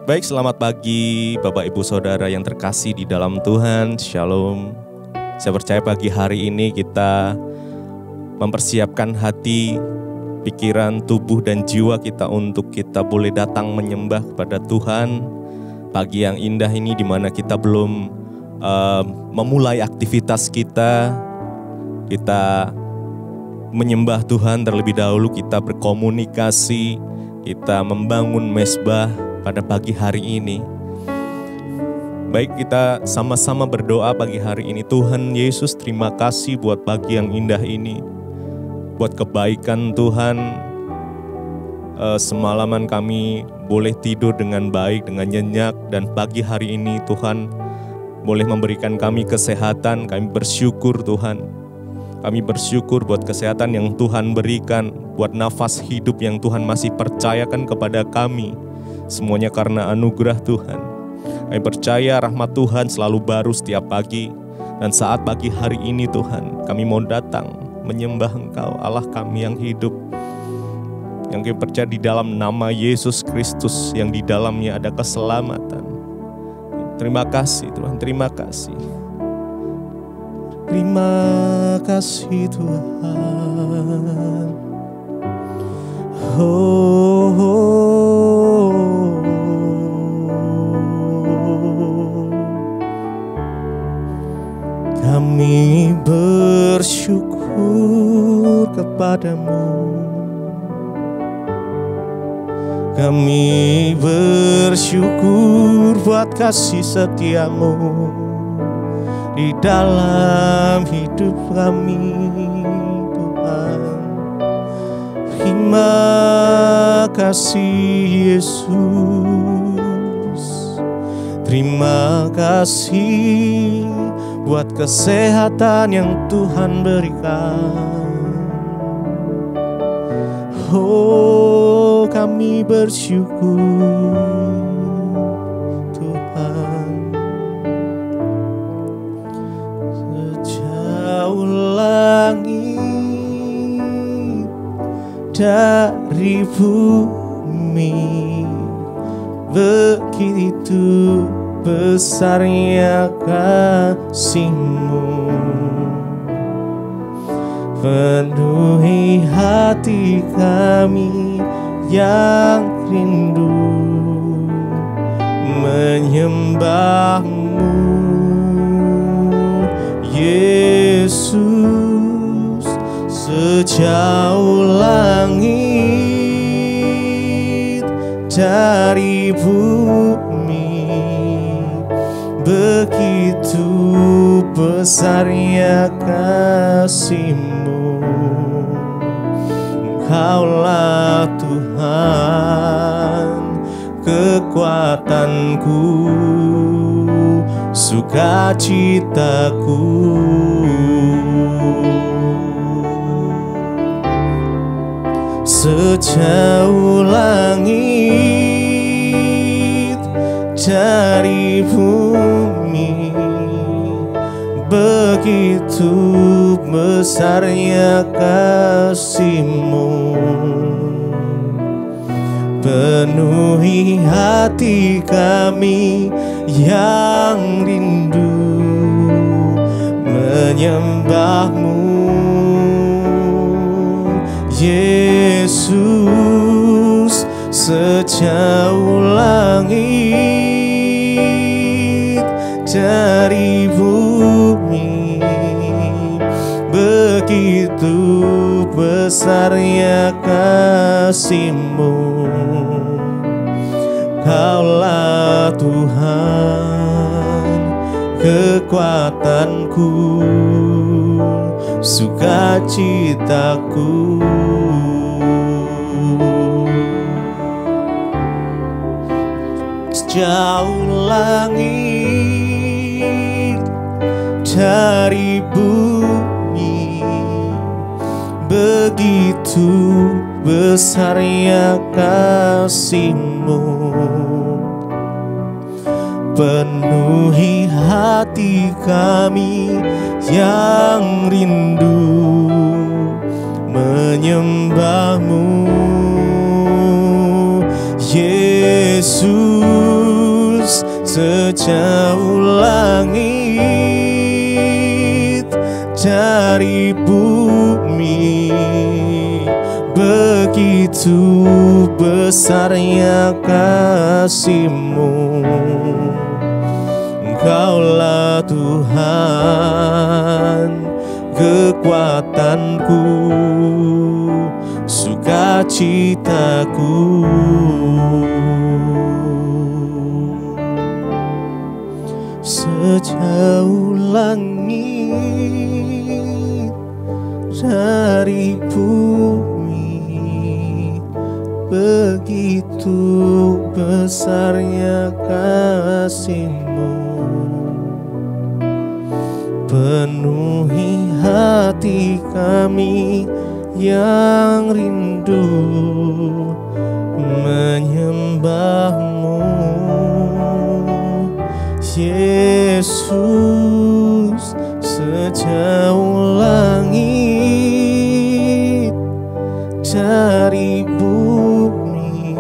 Baik, selamat pagi Bapak Ibu Saudara yang terkasih di dalam Tuhan. Shalom. Saya percaya pagi hari ini kita mempersiapkan hati, pikiran, tubuh, dan jiwa kita untuk kita boleh datang menyembah kepada Tuhan. Pagi yang indah ini di mana kita belum memulai aktivitas kita menyembah Tuhan terlebih dahulu, kita berkomunikasi, kita membangun mezbah pada pagi hari ini. Baik, kita sama-sama berdoa pagi hari ini. Tuhan Yesus, terima kasih buat pagi yang indah ini, buat kebaikan Tuhan. Semalaman kami boleh tidur dengan baik, dengan nyenyak, dan pagi hari ini Tuhan boleh memberikan kami kesehatan. Kami bersyukur Tuhan. Kami bersyukur buat kesehatan yang Tuhan berikan, buat nafas hidup yang Tuhan masih percayakan kepada kami. Semuanya karena anugerah Tuhan. Kami percaya rahmat Tuhan selalu baru setiap pagi. Dan saat pagi hari ini Tuhan, kami mau datang menyembah Engkau, Allah kami yang hidup, yang kami percaya di dalam nama Yesus Kristus, yang di dalamnya ada keselamatan. Terima kasih Tuhan, terima kasih. Terima kasih Tuhan. Kami bersyukur kepadamu. Kami bersyukur buat kasih setiamu di dalam hidup kami, Tuhan. Terima kasih Yesus. Terima kasih buat kesehatan yang Tuhan berikan. Oh, kami bersyukur Tuhan. Sejauh langit dari bumi, begitu besarnya kasih-Mu, penuhi hati kami yang rindu menyembah-Mu, Yesus. Sejauh langit dari bumi, begitu besarnya kasih-Mu. Engkaulah Tuhan, kekuatanku, sukacitaku. Sejauh langit dari bumi, begitu besarnya kasih-Mu, penuhi hati kami yang rindu menyembah-Mu, Yesus. Sejauh langit dari bumi, begitu besarnya kasih-Mu. Kaulah Tuhan, kekuatanku, sukacitaku. Sejauh langit dari bumi, begitu besarnya kasih-Mu, penuhi hati kami yang rindu menyembah-Mu, Yesus. sejauh langit dari bumi, begitu besarnya kasih-Mu. Engkaulah Tuhan, kekuatanku, sukacitaku. Sejauh langit dari bumi, begitu besarnya kasih-Mu. Penuhi hati kami yang rindu menyembah-Mu, Yesus. Sejauh langit dari bumi,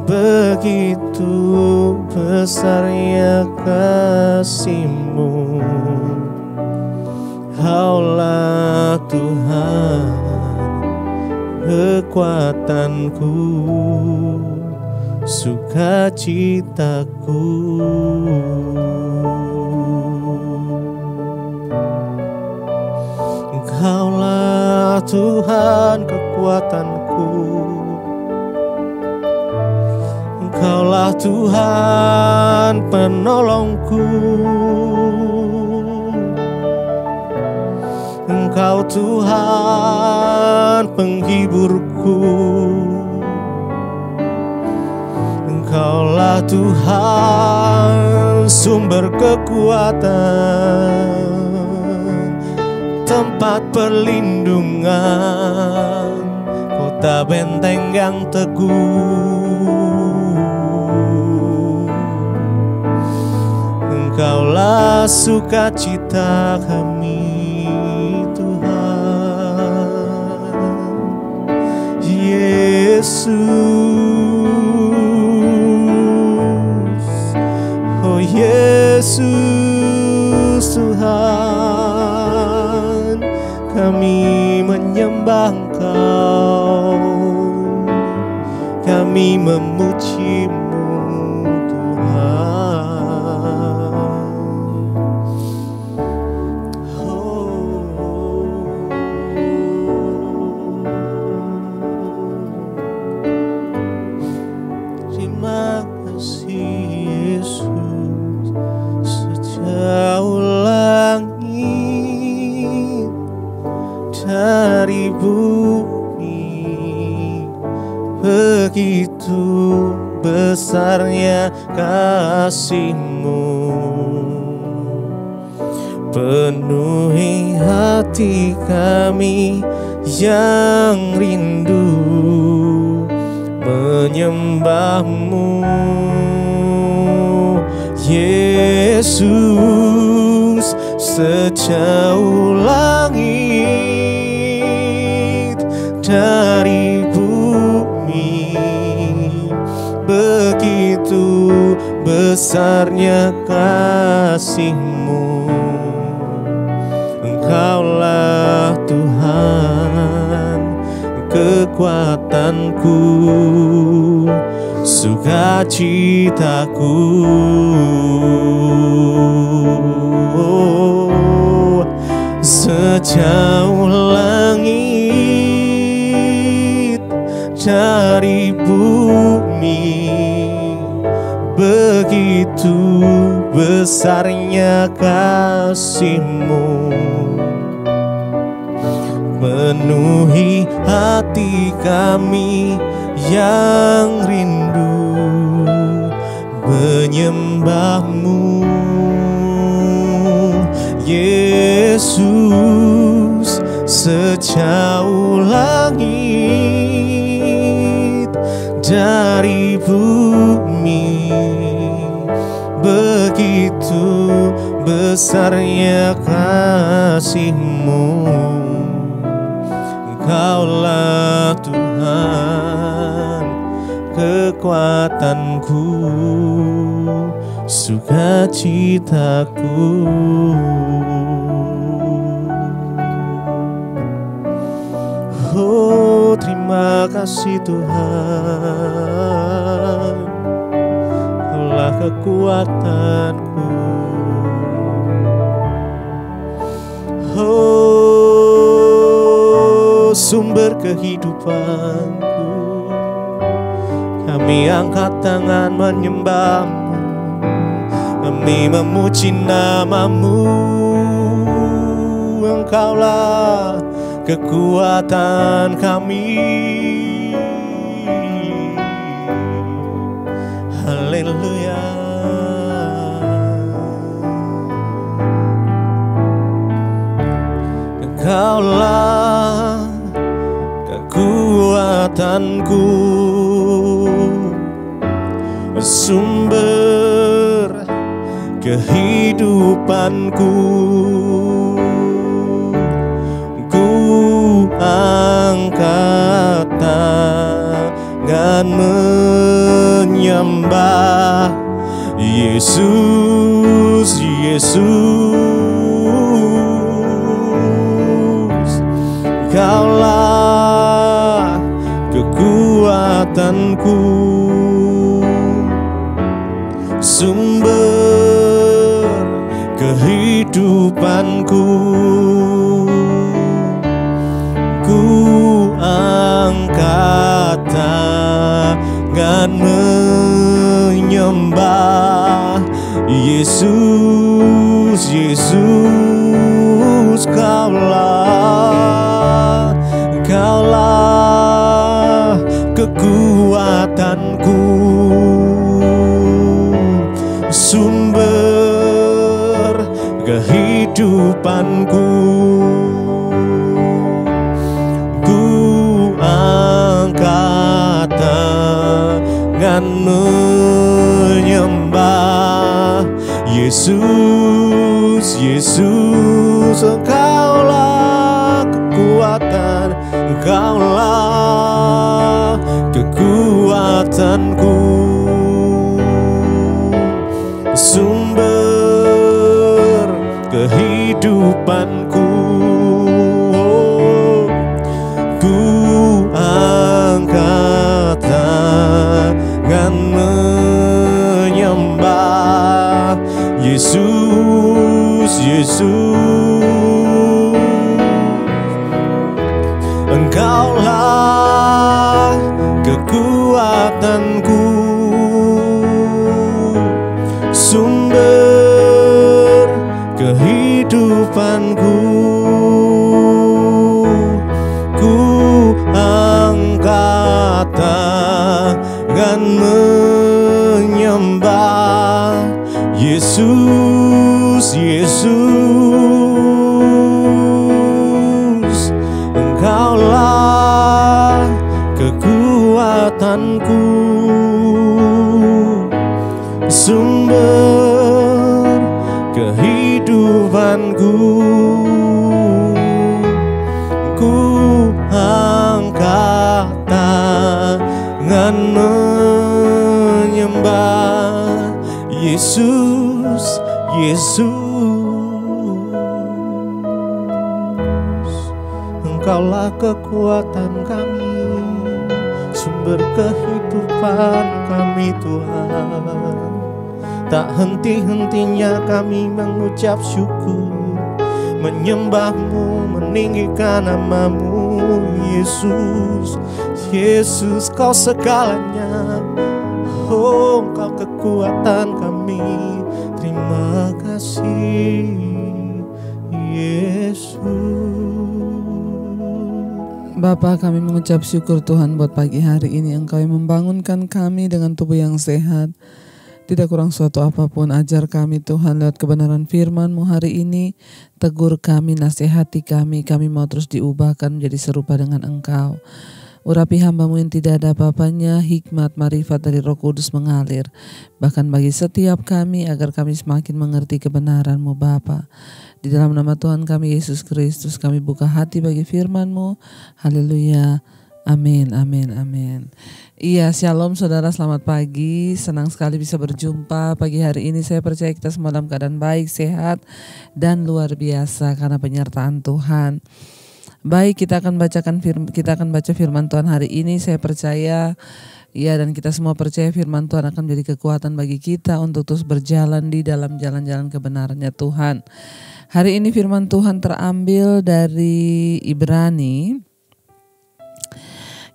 begitu besarnya kasih-Mu. Kaulah Tuhan, kekuatanku, sukacitaku. Engkaulah Tuhan, kekuatanku, Engkaulah Tuhan, penolongku. Engkau Tuhan, penghiburku. Engkaulah Tuhan, sumber kekuatan, tempat perlindungan, kota benteng yang teguh. Engkaulah sukacita kami, Yesus. Oh Yesus Tuhan, kami menyembah Engkau, kami memuji-Mu Tuhan. Terima kasih Yesus. Sejauh langit dari bumi, begitu besarnya kasih-Mu. Penuhi hati kami yang rindu menyembah-Mu, Yesus. Sejauh langit dari bumi, begitu besarnya kasih-Mu. Engkaulah Tuhan, kekuatanku, sukacitaku. Sejauh langit dari bumi, begitu besarnya kasih-Mu. Penuhi hati kami yang rindu menyembah-Mu, Yesus. Sejauh langit dari bumi, begitu besarnya kasih-Mu. Engkaulah Tuhan, kekuatanku, sukacitaku. Oh, terima kasih Tuhan, Kaulah kekuatanku. Oh, sumber kehidupanku, kami angkat tangan menyembah-Mu, kami memuji nama-Mu. Engkaulah kekuatan kami. Haleluya. Engkaulah kekuatanku, sumber kehidupanku. Ku angkat tangan menyembah Yesus, Yesus. Kaulah kekuatanku, sumber kehidupanku. Ku angkat tangan menyembah Yesus, Yesus. Kaulah kekuatanku, sumber kehidupanku. Ku angkat tangan menyembah Yesus, Yesus. Engkaulah kekuatan, Engkaulah kekuatanku, sumber kehidupanku. Ku angkat tangan menyembah Yesus, Yesus. Engkaulah kekuatanku, sumber kehidupanku. Ku angkat tangan menyembah Yesus, Yesus. Engkaulah kekuatanku, sumber kehidupanku. Ku angkat tangan menyembah Yesus, Yesus. Engkaulah kekuatan kami, sumber kehidupan kami Tuhan. Tak henti-hentinya kami mengucap syukur, menyembah-Mu, meninggikan nama-Mu Yesus, Yesus. Kau segalanya, oh Engkau kekuatan kami. Terima kasih Yesus. Bapa, kami mengucap syukur Tuhan buat pagi hari ini. Engkau yang membangunkan kami dengan tubuh yang sehat, tidak kurang suatu apapun. Ajar kami Tuhan lewat kebenaran firman-Mu hari ini. Tegur kami, nasihati kami. Kami mau terus diubahkan menjadi serupa dengan Engkau. Urapi hamba-Mu yang tidak ada apa-apanya, hikmat, marifat dari Roh Kudus mengalir. Bahkan bagi setiap kami, agar kami semakin mengerti kebenaran-Mu Bapa. Di dalam nama Tuhan kami Yesus Kristus, kami buka hati bagi firman-Mu. Haleluya. Amin, amin, amin. Iya, shalom saudara, selamat pagi. Senang sekali bisa berjumpa pagi hari ini. Saya percaya kita semua dalam keadaan baik, sehat, dan luar biasa karena penyertaan Tuhan. Baik, kita akan baca firman Tuhan hari ini. Saya percaya, ya, dan kita semua percaya firman Tuhan akan menjadi kekuatan bagi kita untuk terus berjalan di dalam jalan-jalan kebenarannya Tuhan. Hari ini firman Tuhan terambil dari Ibrani.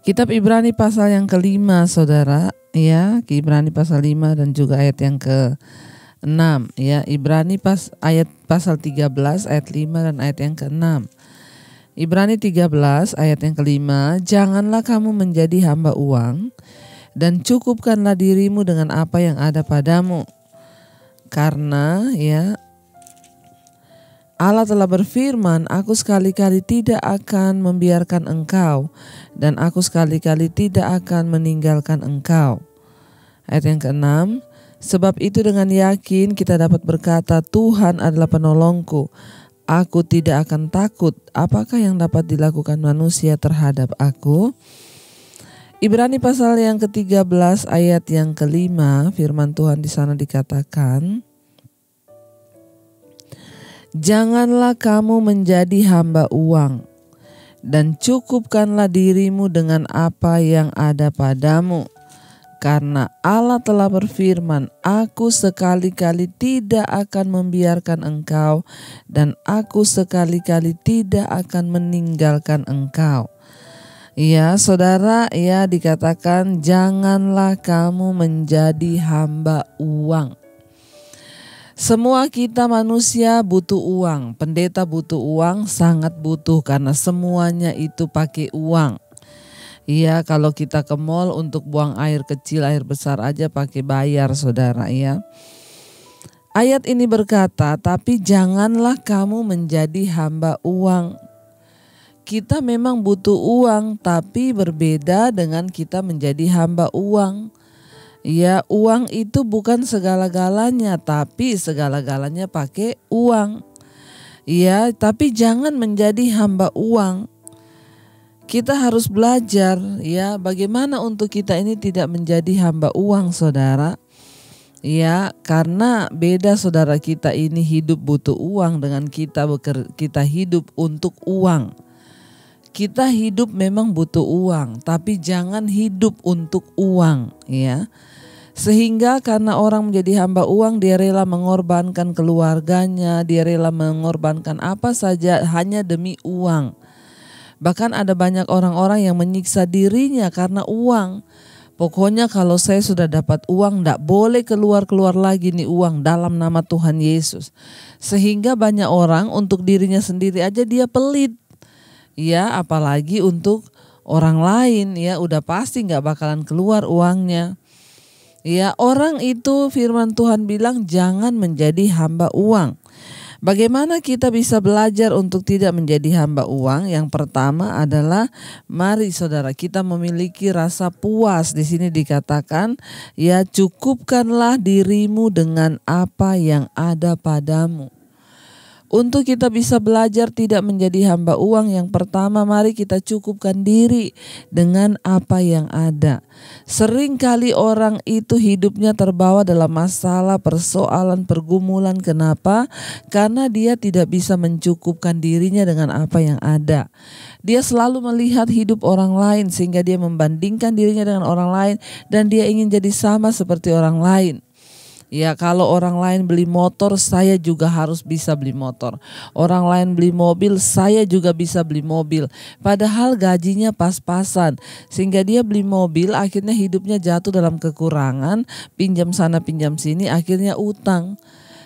Kitab Ibrani pasal yang ke-5, saudara, ya, Ibrani pasal 5 dan juga ayat yang ke-6, ya. Ibrani ayat pasal 13 ayat 5 dan ayat yang ke-6. Ibrani 13 ayat yang ke-5, janganlah kamu menjadi hamba uang dan cukupkanlah dirimu dengan apa yang ada padamu. Karena, ya, Allah telah berfirman, aku sekali-kali tidak akan membiarkan engkau dan aku sekali-kali tidak akan meninggalkan engkau. Ayat yang ke-6, sebab itu dengan yakin kita dapat berkata, Tuhan adalah penolongku, aku tidak akan takut, apakah yang dapat dilakukan manusia terhadap aku? Ibrani pasal yang ke-13 ayat yang ke-5, firman Tuhan di sana dikatakan, janganlah kamu menjadi hamba uang dan cukupkanlah dirimu dengan apa yang ada padamu. Karena Allah telah berfirman, aku sekali-kali tidak akan membiarkan engkau dan aku sekali-kali tidak akan meninggalkan engkau. Ya, saudara, ya, dikatakan janganlah kamu menjadi hamba uang. Semua kita manusia butuh uang, pendeta butuh uang, sangat butuh karena semuanya itu pakai uang. Iya, kalau kita ke mall untuk buang air kecil, air besar aja pakai bayar, saudara, ya. Ayat ini berkata, tapi janganlah kamu menjadi hamba uang. Kita memang butuh uang, tapi berbeda dengan kita menjadi hamba uang. Ya, uang itu bukan segala-galanya, tapi segala-galanya pakai uang. Ya, tapi jangan menjadi hamba uang. Kita harus belajar, ya, bagaimana untuk kita ini tidak menjadi hamba uang, saudara. Ya, karena beda, saudara, kita ini hidup butuh uang dengan kita hidup untuk uang. Kita hidup memang butuh uang, tapi jangan hidup untuk uang, ya. Sehingga karena orang menjadi hamba uang, dia rela mengorbankan keluarganya, dia rela mengorbankan apa saja hanya demi uang. Bahkan ada banyak orang-orang yang menyiksa dirinya karena uang. Pokoknya kalau saya sudah dapat uang, tidak boleh keluar-keluar lagi nih uang dalam nama Tuhan Yesus. Sehingga banyak orang untuk dirinya sendiri aja dia pelit. Ya, apalagi untuk orang lain, ya, udah pasti gak bakalan keluar uangnya. Ya, orang itu firman Tuhan bilang jangan menjadi hamba uang. Bagaimana kita bisa belajar untuk tidak menjadi hamba uang? Yang pertama adalah mari, saudara, kita memiliki rasa puas. Di sini dikatakan, ya, cukupkanlah dirimu dengan apa yang ada padamu. Untuk kita bisa belajar tidak menjadi hamba uang, yang pertama mari kita cukupkan diri dengan apa yang ada. Seringkali orang itu hidupnya terbawa dalam masalah, persoalan, pergumulan. Kenapa? Karena dia tidak bisa mencukupkan dirinya dengan apa yang ada. Dia selalu melihat hidup orang lain sehingga dia membandingkan dirinya dengan orang lain dan dia ingin jadi sama seperti orang lain. Ya, kalau orang lain beli motor, saya juga harus bisa beli motor. Orang lain beli mobil, saya juga bisa beli mobil. Padahal gajinya pas-pasan. Sehingga dia beli mobil, akhirnya hidupnya jatuh dalam kekurangan, pinjam sana pinjam sini, akhirnya utang.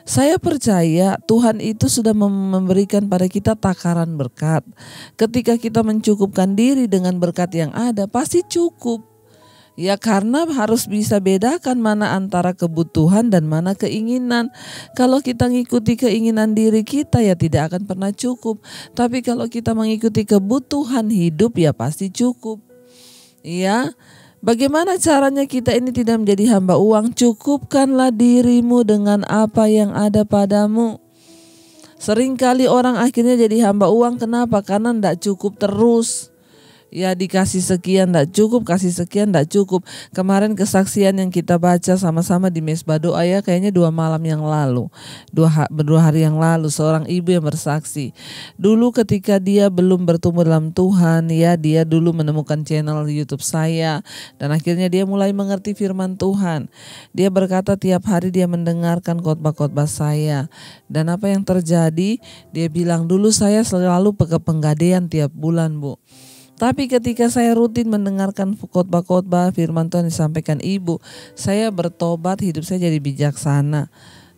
Saya percaya Tuhan itu sudah memberikan pada kita takaran berkat. Ketika kita mencukupkan diri dengan berkat yang ada, pasti cukup. Ya, karena harus bisa bedakan mana antara kebutuhan dan mana keinginan. Kalau kita mengikuti keinginan diri kita, ya tidak akan pernah cukup. Tapi kalau kita mengikuti kebutuhan hidup, ya pasti cukup. Ya, bagaimana caranya kita ini tidak menjadi hamba uang? Cukupkanlah dirimu dengan apa yang ada padamu. Seringkali orang akhirnya jadi hamba uang. Kenapa? Karena tidak cukup terus. Ya dikasih sekian tidak cukup, kasih sekian tidak cukup. Kemarin kesaksian yang kita baca sama-sama di Mesbah Doa ya, kayaknya 2 malam yang lalu, 2 hari yang lalu, seorang ibu yang bersaksi. Dulu ketika dia belum bertumbuh dalam Tuhan ya, dia dulu menemukan channel YouTube saya dan akhirnya dia mulai mengerti firman Tuhan. Dia berkata tiap hari dia mendengarkan khotbah-khotbah saya. Dan apa yang terjadi? Dia bilang dulu saya selalu ke Penggadean tiap bulan, Bu. Tapi ketika saya rutin mendengarkan khotbah-khotbah firman Tuhan disampaikan ibu, saya bertobat, hidup saya jadi bijaksana.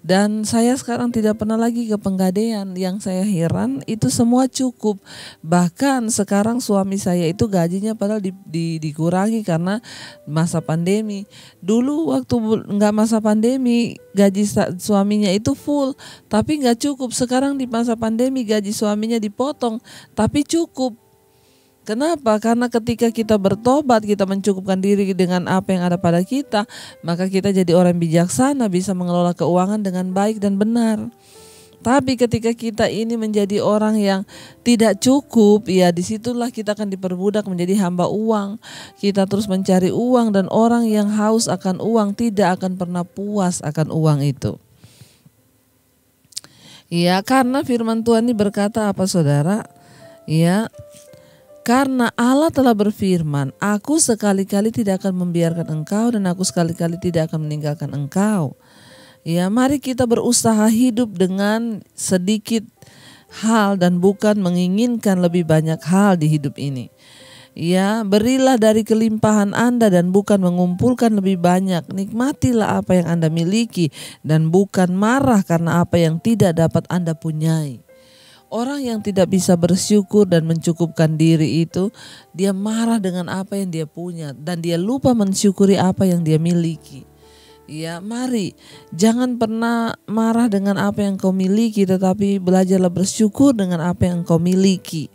Dan saya sekarang tidak pernah lagi ke Penggadean. Yang saya heran itu semua cukup. Bahkan sekarang suami saya itu gajinya padahal dikurangi karena masa pandemi. Dulu waktu nggak masa pandemi gaji suaminya itu full, tapi nggak cukup. Sekarang di masa pandemi gaji suaminya dipotong, tapi cukup. Kenapa? Karena ketika kita bertobat, kita mencukupkan diri dengan apa yang ada pada kita, maka kita jadi orang bijaksana, bisa mengelola keuangan dengan baik dan benar. Tapi ketika kita ini menjadi orang yang tidak cukup, ya disitulah kita akan diperbudak menjadi hamba uang. Kita terus mencari uang, dan orang yang haus akan uang tidak akan pernah puas akan uang itu. Ya, karena firman Tuhan ini berkata apa saudara? Ya, karena Allah telah berfirman, aku sekali-kali tidak akan membiarkan engkau dan aku sekali-kali tidak akan meninggalkan engkau. Ya, mari kita berusaha hidup dengan sedikit hal dan bukan menginginkan lebih banyak hal di hidup ini. Ya, berilah dari kelimpahan Anda dan bukan mengumpulkan lebih banyak. Nikmatilah apa yang Anda miliki dan bukan marah karena apa yang tidak dapat Anda punyai. Orang yang tidak bisa bersyukur dan mencukupkan diri itu, dia marah dengan apa yang dia punya dan dia lupa mensyukuri apa yang dia miliki. Ya, mari jangan pernah marah dengan apa yang kau miliki, tetapi belajarlah bersyukur dengan apa yang kau miliki.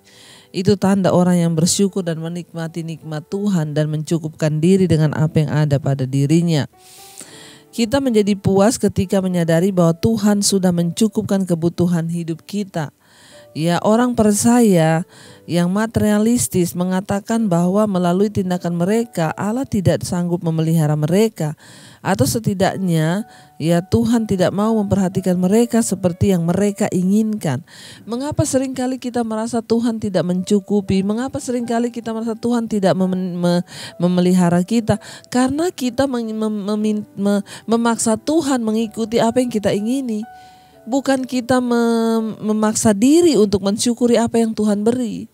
Itu tanda orang yang bersyukur dan menikmati nikmat Tuhan dan mencukupkan diri dengan apa yang ada pada dirinya. Kita menjadi puas ketika menyadari bahwa Tuhan sudah mencukupkan kebutuhan hidup kita. Ya, orang percaya yang materialistis mengatakan bahwa melalui tindakan mereka Allah tidak sanggup memelihara mereka, atau setidaknya ya Tuhan tidak mau memperhatikan mereka seperti yang mereka inginkan. Mengapa seringkali kita merasa Tuhan tidak mencukupi? Mengapa seringkali kita merasa Tuhan tidak memelihara kita? Karena kita memaksa Tuhan mengikuti apa yang kita ingini. Bukan kita memaksa diri untuk mensyukuri apa yang Tuhan beri.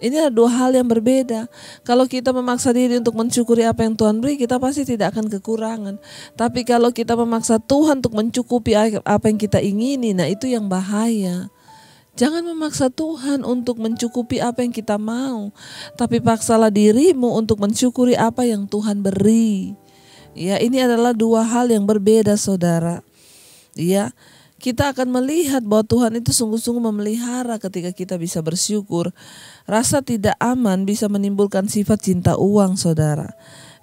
Ini adalah 2 hal yang berbeda. Kalau kita memaksa diri untuk mensyukuri apa yang Tuhan beri, kita pasti tidak akan kekurangan. Tapi kalau kita memaksa Tuhan untuk mencukupi apa yang kita ingini, nah itu yang bahaya. Jangan memaksa Tuhan untuk mencukupi apa yang kita mau, tapi paksalah dirimu untuk mensyukuri apa yang Tuhan beri. Ya, ini adalah 2 hal yang berbeda, saudara. Ya. Kita akan melihat bahwa Tuhan itu sungguh-sungguh memelihara ketika kita bisa bersyukur. Rasa tidak aman bisa menimbulkan sifat cinta uang, saudara.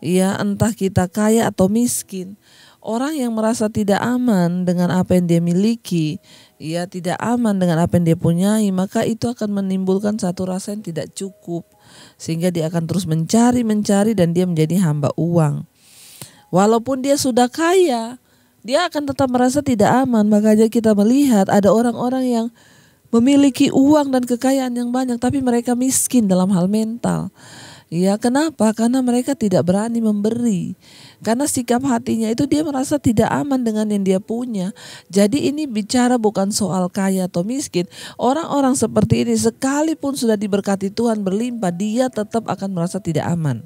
Ya, entah kita kaya atau miskin. Orang yang merasa tidak aman dengan apa yang dia miliki, ya tidak aman dengan apa yang dia punyai, maka itu akan menimbulkan satu rasa yang tidak cukup. Sehingga dia akan terus mencari dan dia menjadi hamba uang. Walaupun dia sudah kaya, dia akan tetap merasa tidak aman. Makanya kita melihat ada orang-orang yang memiliki uang dan kekayaan yang banyak, tapi mereka miskin dalam hal mental. Ya, kenapa? Karena mereka tidak berani memberi. Karena sikap hatinya itu dia merasa tidak aman dengan yang dia punya. Jadi ini bicara bukan soal kaya atau miskin. Orang-orang seperti ini sekalipun sudah diberkati Tuhan berlimpah, dia tetap akan merasa tidak aman.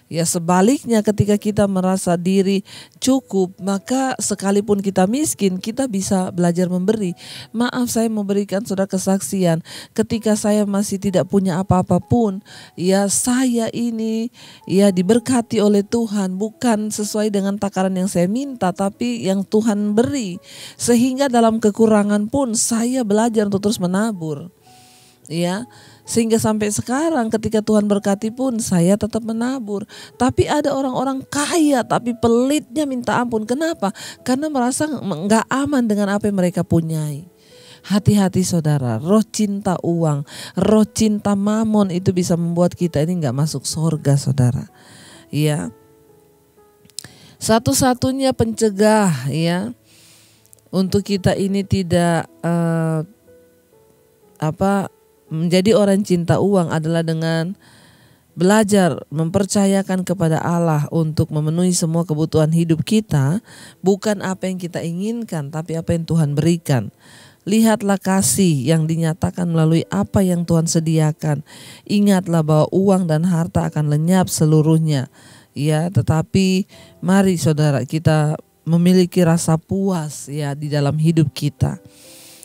Ya, sebaliknya ketika kita merasa diri cukup, maka sekalipun kita miskin, kita bisa belajar memberi. Maaf, saya memberikan saudara kesaksian. Ketika saya masih tidak punya apa-apa pun, ya saya ini ya diberkati oleh Tuhan, bukan sesuai dengan takaran yang saya minta, tapi yang Tuhan beri. Sehingga dalam kekurangan pun saya belajar untuk terus menabur. Ya, sehingga sampai sekarang ketika Tuhan berkati pun saya tetap menabur. Tapi ada orang-orang kaya tapi pelitnya minta ampun. Kenapa? Karena merasa gak aman dengan apa yang mereka punyai. Hati-hati saudara, roh cinta uang, roh cinta mamon itu bisa membuat kita ini gak masuk surga saudara. Ya, satu-satunya pencegah ya untuk kita ini tidak menjadi orang cinta uang adalah dengan belajar mempercayakan kepada Allah untuk memenuhi semua kebutuhan hidup kita, bukan apa yang kita inginkan, tapi apa yang Tuhan berikan. Lihatlah kasih yang dinyatakan melalui apa yang Tuhan sediakan. Ingatlah bahwa uang dan harta akan lenyap seluruhnya. Ya, tetapi mari saudara kita memiliki rasa puas ya di dalam hidup kita.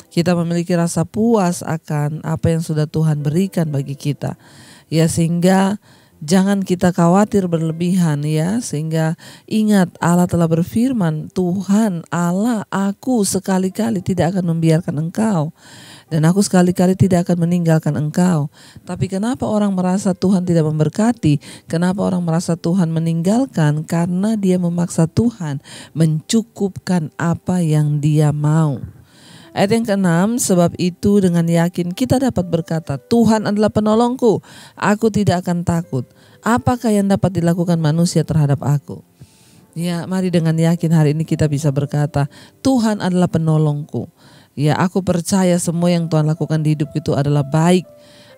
Kita memiliki rasa puas akan apa yang sudah Tuhan berikan bagi kita. Ya, sehingga jangan kita khawatir berlebihan ya, sehingga ingat Allah telah berfirman, Tuhan Allah, aku sekali-kali tidak akan membiarkan engkau dan aku sekali-kali tidak akan meninggalkan engkau. Tapi kenapa orang merasa Tuhan tidak memberkati? Kenapa orang merasa Tuhan meninggalkan? Karena dia memaksa Tuhan mencukupkan apa yang dia mau. Ayat yang ke-6, sebab itu dengan yakin kita dapat berkata, Tuhan adalah penolongku, aku tidak akan takut. Apakah yang dapat dilakukan manusia terhadap aku? Ya, mari dengan yakin hari ini kita bisa berkata, Tuhan adalah penolongku. Ya, aku percaya semua yang Tuhan lakukan di hidup itu adalah baik.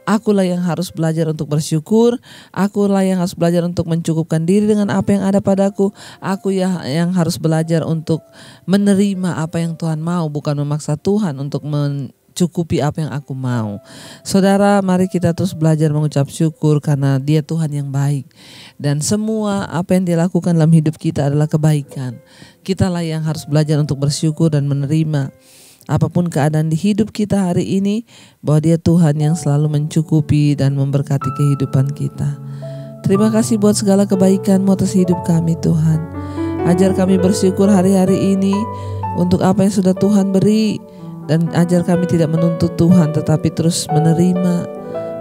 Akulah yang harus belajar untuk bersyukur. Akulah yang harus belajar untuk mencukupkan diri dengan apa yang ada padaku. Aku yang harus belajar untuk menerima apa yang Tuhan mau, bukan memaksa Tuhan untuk mencukupi apa yang aku mau. Saudara, mari kita terus belajar mengucap syukur karena Dia Tuhan yang baik. Dan semua apa yang Dia lakukan dalam hidup kita adalah kebaikan. Kitalah yang harus belajar untuk bersyukur dan menerima apapun keadaan di hidup kita hari ini, bahwa Dia Tuhan yang selalu mencukupi dan memberkati kehidupan kita. Terima kasih buat segala kebaikan-Mu atas hidup kami Tuhan. Ajar kami bersyukur hari-hari ini untuk apa yang sudah Tuhan beri, dan ajar kami tidak menuntut Tuhan tetapi terus menerima,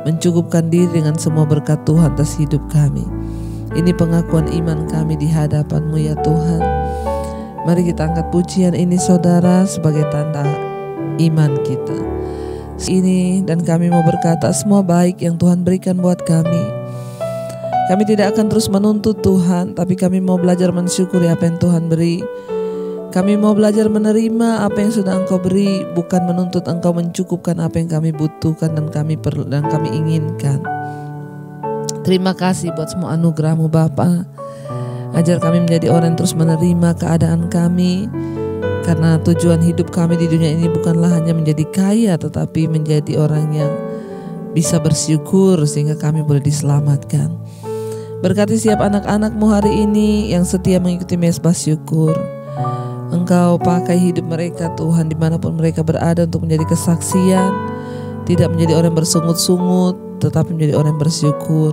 mencukupkan diri dengan semua berkat Tuhan atas hidup kami. Ini pengakuan iman kami di hadapan-Mu ya Tuhan. Mari kita angkat pujian ini saudara sebagai tanda iman kita. Ini dan kami mau berkata semua baik yang Tuhan berikan buat kami. Kami tidak akan terus menuntut Tuhan, tapi kami mau belajar mensyukuri apa yang Tuhan beri. Kami mau belajar menerima apa yang sudah Engkau beri, bukan menuntut Engkau mencukupkan apa yang kami butuhkan dan kami inginkan. Terima kasih buat semua anugerah-Mu Bapa. Ajar kami menjadi orang yang terus menerima keadaan kami, karena tujuan hidup kami di dunia ini bukanlah hanya menjadi kaya, tetapi menjadi orang yang bisa bersyukur sehingga kami boleh diselamatkan. Berkati setiap anak-anak-Mu hari ini yang setia mengikuti mesbah syukur. Engkau pakai hidup mereka Tuhan dimanapun mereka berada untuk menjadi kesaksian, tidak menjadi orang bersungut-sungut, tetapi menjadi orang yang bersyukur.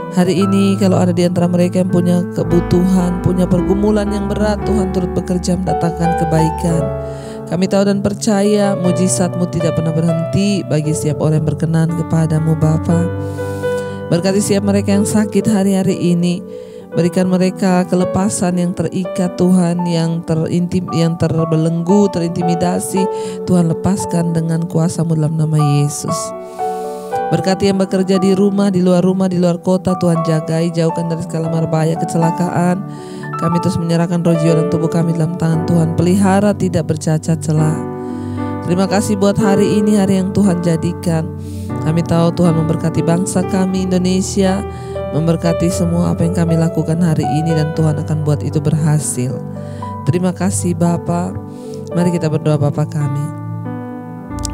Hari ini kalau ada di antara mereka yang punya kebutuhan, punya pergumulan yang berat, Tuhan turut bekerja mendatangkan kebaikan. Kami tahu dan percaya mujizat-Mu tidak pernah berhenti bagi setiap orang yang berkenan kepada-Mu Bapa. Berkati setiap mereka yang sakit hari-hari ini. Berikan mereka kelepasan yang terikat Tuhan, yang terbelenggu, terintimidasi. Tuhan lepaskan dengan kuasa-Mu dalam nama Yesus. Berkati yang bekerja di rumah, di luar kota, Tuhan jagai, jauhkan dari segala marbahaya kecelakaan. Kami terus menyerahkan roh jiwa dan tubuh kami dalam tangan Tuhan, pelihara tidak bercacat celah. Terima kasih buat hari ini, hari yang Tuhan jadikan. Kami tahu Tuhan memberkati bangsa kami Indonesia, memberkati semua apa yang kami lakukan hari ini, dan Tuhan akan buat itu berhasil. Terima kasih Bapa. Mari kita berdoa. Bapa kami,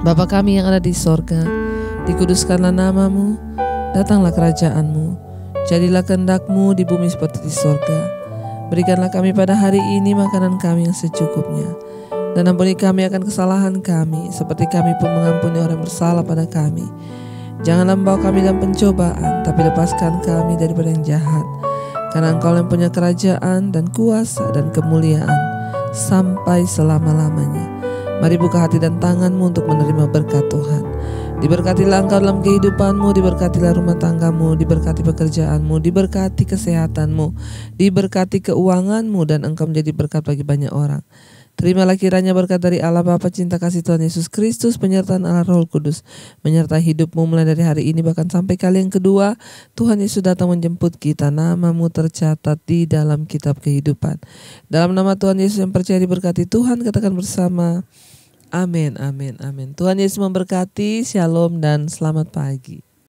Bapa kami yang ada di sorga, dikuduskanlah nama-Mu, datanglah kerajaan-Mu, jadilah kehendak-Mu di bumi seperti di sorga. Berikanlah kami pada hari ini makanan kami yang secukupnya, dan ampuni kami akan kesalahan kami, seperti kami pun mengampuni orang bersalah pada kami. Janganlah membawa kami dalam pencobaan, tapi lepaskan kami daripada yang jahat. Karena Engkau yang punya kerajaan dan kuasa dan kemuliaan sampai selama-lamanya. Mari buka hati dan tangan-Mu untuk menerima berkat Tuhan. Diberkatilah Engkau dalam kehidupan-Mu, diberkatilah rumah tangga-Mu, diberkati pekerjaan-Mu, diberkati kesehatan-Mu, diberkati keuangan-Mu, dan Engkau menjadi berkat bagi banyak orang. Terimalah kiranya berkat dari Allah Bapa, cinta kasih Tuhan Yesus Kristus, penyertaan Allah Roh Kudus menyertai hidupmu mulai dari hari ini bahkan sampai kali yang kedua Tuhan Yesus datang menjemput kita. Namamu tercatat di dalam kitab kehidupan. Dalam nama Tuhan Yesus yang percaya diberkati Tuhan, katakan bersama, amin, amin, amin. Tuhan Yesus memberkati, shalom dan selamat pagi.